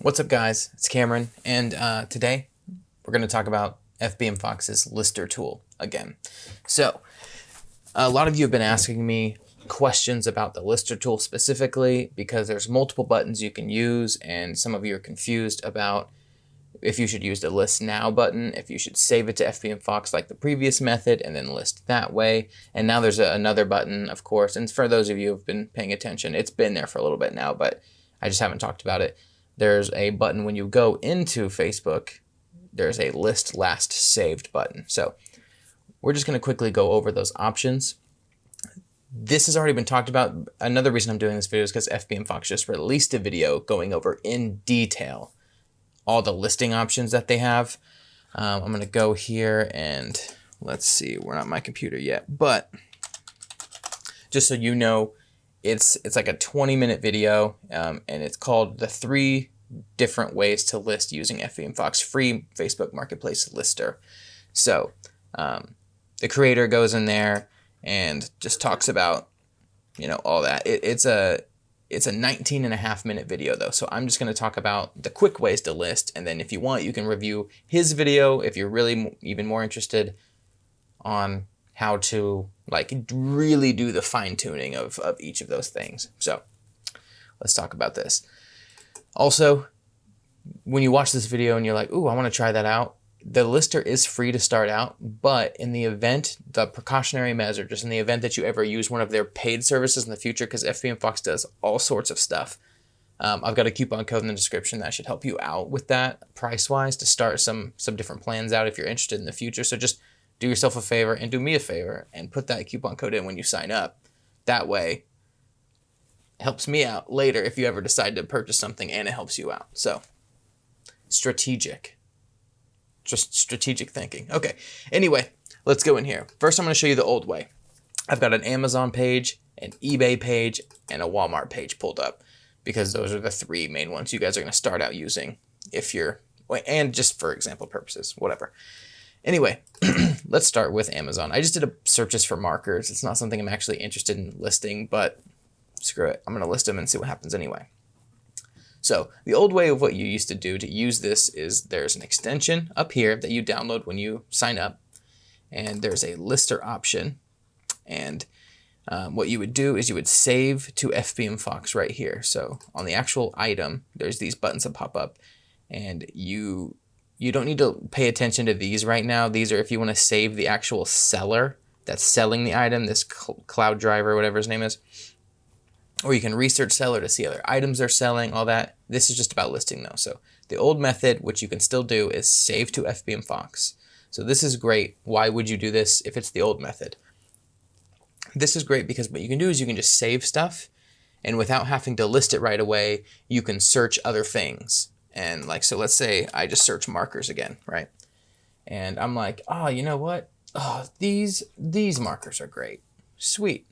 What's up, guys? It's Cameron, and today we're going to talk about FBMFOX's lister tool again. So, a lot of you have been asking me questions about the lister tool specifically because there's multiple buttons you can use, and some of you are confused about if you should use the list now button, if you should save it to FBMFOX like the previous method and then list that way. And now there's another button, of course, and for those of you who have been paying attention, it's been there for a little bit now, but I just haven't talked about it. There's a button when you go into Facebook, there's a list last saved button. So we're just going to quickly go over those options. This has already been talked about. Another reason I'm doing this video is because FBMFOX just released a video going over in detail all the listing options that they have. I'm going to go here and let's see, we're not on my computer yet, but just so you know, it's like a 20-minute video, and it's called the 3 different ways to list using FBMFOX free Facebook Marketplace lister. So the creator goes in there and just talks about, all that. It's a 19.5-minute video though, so I'm just going to talk about the quick ways to list, and then if you want, you can review his video if you're really even more interested on how to really do the fine-tuning of each of those things. So let's talk about this. Also, when you watch this video and you're like, ooh, I want to try that out, the lister is free to start out, but in the event, the precautionary measure, just in the event that you ever use one of their paid services in the future, because FBMFOX does all sorts of stuff, I've got a coupon code in the description that should help you out with that price-wise to start some different plans out if you're interested in the future. So just do yourself a favor and do me a favor and put that coupon code in when you sign up. That way, it helps me out later if you ever decide to purchase something, and it helps you out. So, just strategic thinking. Okay, anyway, let's go in here. First, I'm going to show you the old way. I've got an Amazon page, an eBay page, and a Walmart page pulled up because those are the 3 main ones you guys are going to start out using if you're, and just for example purposes, whatever. Anyway, let's start with Amazon. I just did a searches for markers. It's not something I'm actually interested in listing, but screw it. I'm going to list them and see what happens anyway. So the old way of what you used to do to use this is there's an extension up here that you download when you sign up, and there's a lister option. And what you would do is you would save to FBMFOX right here. So on the actual item, there's these buttons that pop up, and you don't need to pay attention to these right now. These are if you want to save the actual seller that's selling the item, this cloud driver, whatever his name is. Or you can research seller to see other items they're selling, all that. This is just about listing though. So the old method, which you can still do, is save to FBMFOX. So this is great. Why would you do this if it's the old method? This is great because what you can do is you can just save stuff, and without having to list it right away, you can search other things. And so let's say I just search markers again, right? And I'm like, oh, you know what? Oh, these markers are great. Sweet.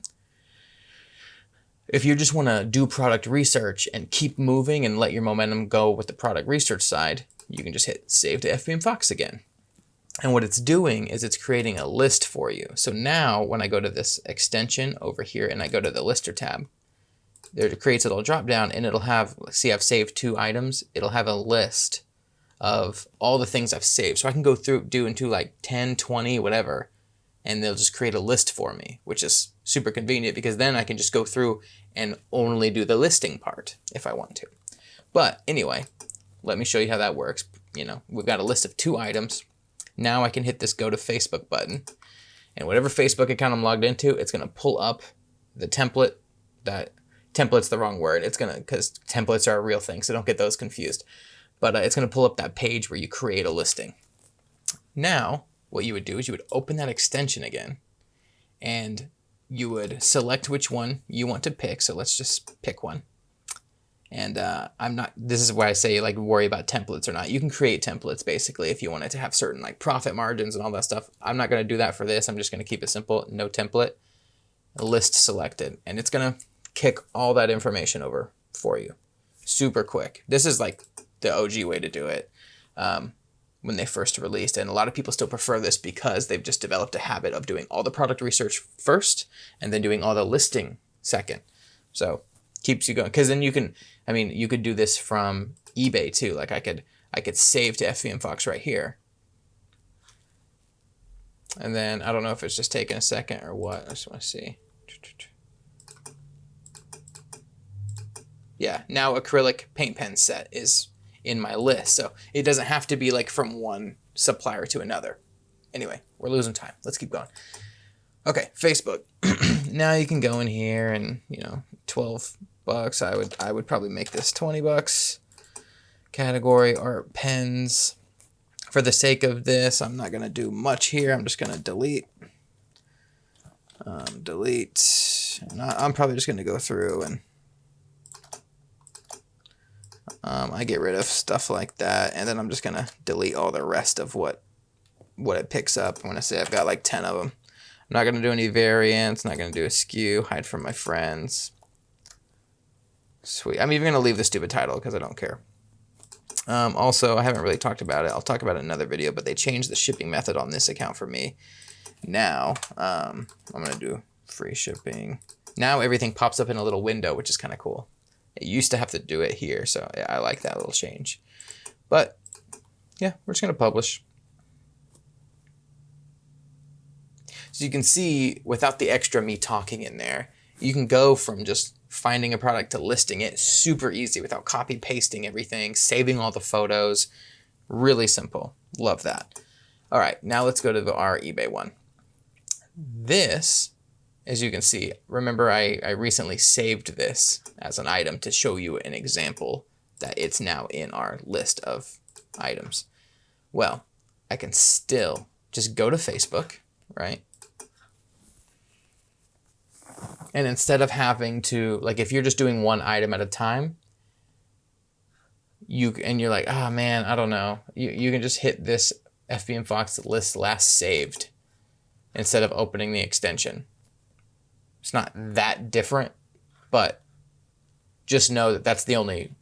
If you just want to do product research and keep moving and let your momentum go with the product research side, you can just hit save to FBMFOX again. And what it's doing is it's creating a list for you. So now when I go to this extension over here and I go to the lister tab, there it creates a little drop down, and it'll have, see, I've saved 2 items. It'll have a list of all the things I've saved. So I can go through, do into 10, 20, whatever, and they'll just create a list for me, which is super convenient because then I can just go through and only do the listing part if I want to. But anyway, let me show you how that works. We've got a list of 2 items. Now I can hit this go to Facebook button, and whatever Facebook account I'm logged into, it's going to pull up the template. Template's the wrong word. It's going to, because templates are a real thing, so don't get those confused. But it's going to pull up that page where you create a listing. Now, what you would do is you would open that extension again, and you would select which one you want to pick. So let's just pick one. And this is why I say worry about templates or not. You can create templates basically if you wanted to have certain profit margins and all that stuff. I'm not going to do that for this. I'm just going to keep it simple. No template, list selected. And it's going to kick all that information over for you. Super quick. This is the OG way to do it. When they first released, and a lot of people still prefer this because they've just developed a habit of doing all the product research first and then doing all the listing second. So keeps you going, because then you can, you could do this from eBay too. Like I could save to FBMFOX right here. And then I don't know if it's just taking a second or what. I just want to see. Yeah, now acrylic paint pen set is in my list. So it doesn't have to be like from one supplier to another. Anyway, we're losing time. Let's keep going. Okay, Facebook. Now you can go in here and, you know, $12. I would probably make this $20. Category art pens. For the sake of this, I'm not going to do much here. I'm just going to delete. Delete. I'm probably just going to go through and I get rid of stuff like that. And then I'm just going to delete all the rest of what it picks up. I'm going to say I've got like 10 of them. I'm not going to do any variants. Not going to do a skew. Hide from my friends. Sweet. I'm even going to leave the stupid title because I don't care. Also, I haven't really talked about it. I'll talk about it in another video, but they changed the shipping method on this account for me. Now, I'm going to do free shipping. Now everything pops up in a little window, which is kind of cool. It used to have to do it here, so yeah, I like that little change. But, yeah, we're just going to publish. So you can see, without the extra me talking in there, you can go from just finding a product to listing it super easy without copy pasting everything, saving all the photos. Really simple. Love that. All right, now let's go to our eBay one. This, as you can see, remember I recently saved this as an item to show you an example that it's now in our list of items. Well, I can still just go to Facebook, right? And instead of having to, like, if you're just doing one item at a time, you're like, oh man, I don't know. You can just hit this FBMFOX list last saved instead of opening the extension. It's not that different, but just know that that's the only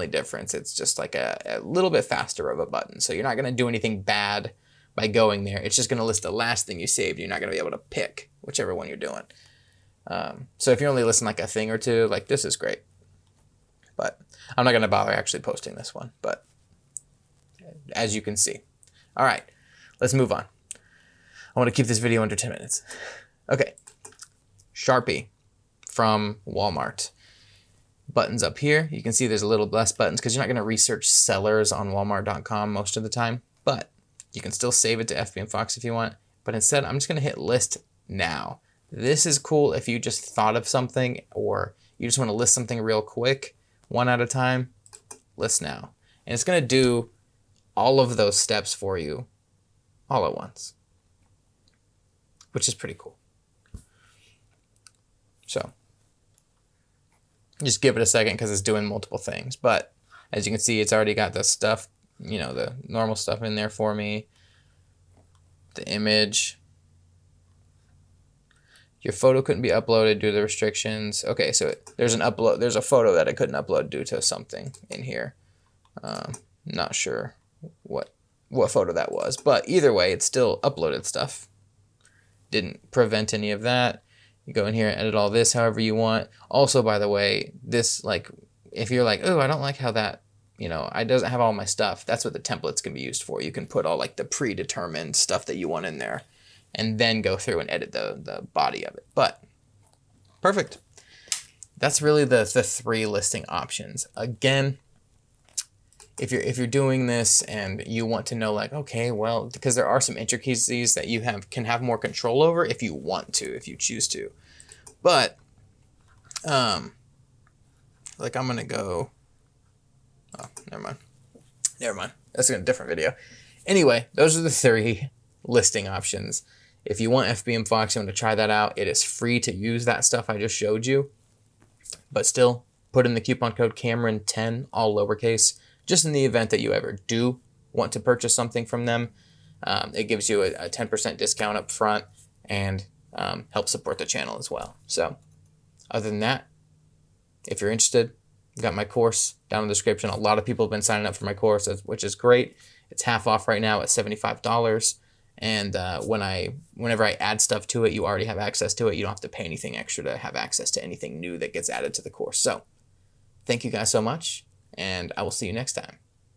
difference. It's just like a little bit faster of a button. So you're not going to do anything bad by going there. It's just going to list the last thing you saved. You're not going to be able to pick whichever one you're doing. So if you're only listing like a thing or two, like this is great. But I'm not going to bother actually posting this one. But as you can see. All right, let's move on. I want to keep this video under 10 minutes. Okay, Sharpie from Walmart. Buttons up here. You can see there's a little less buttons because you're not going to research sellers on Walmart.com most of the time. But you can still save it to FBMFOX if you want. But instead, I'm just going to hit list now. This is cool if you just thought of something or you just want to list something real quick, one at a time, list now. And it's going to do all of those steps for you all at once, which is pretty cool. So just give it a second because it's doing multiple things. But as you can see, it's already got the stuff, you know, the normal stuff in there for me. The image. Your photo couldn't be uploaded due to the restrictions. Okay, so there's a photo that I couldn't upload due to something in here. Not sure what photo that was, but either way, it still uploaded stuff. Didn't prevent any of that. You go in here and edit all this however you want. Also, by the way, this, like, if you're like, oh, I don't like how that, you know, it doesn't have all my stuff. That's what the templates can be used for. You can put all like the predetermined stuff that you want in there and then go through and edit the body of it. But perfect. That's really the three listing options. Again, if you're doing this and you want to know, like, okay, well, because there are some intricacies that you can have more control over if you want to, if you choose to. But like I'm gonna go, oh, never mind. That's a different video. Anyway, those are the three listing options. If you want FBMFOX, you want to try that out, it is free to use that stuff I just showed you. But still, put in the coupon code Cameron10, all lowercase, just in the event that you ever do want to purchase something from them. It gives you a 10% discount up front and helps support the channel as well. So other than that, if you're interested, I've got my course down in the description. A lot of people have been signing up for my course, which is great. It's half off right now at $75. And whenever I add stuff to it, you already have access to it. You don't have to pay anything extra to have access to anything new that gets added to the course. So thank you guys so much. and I will see you next time.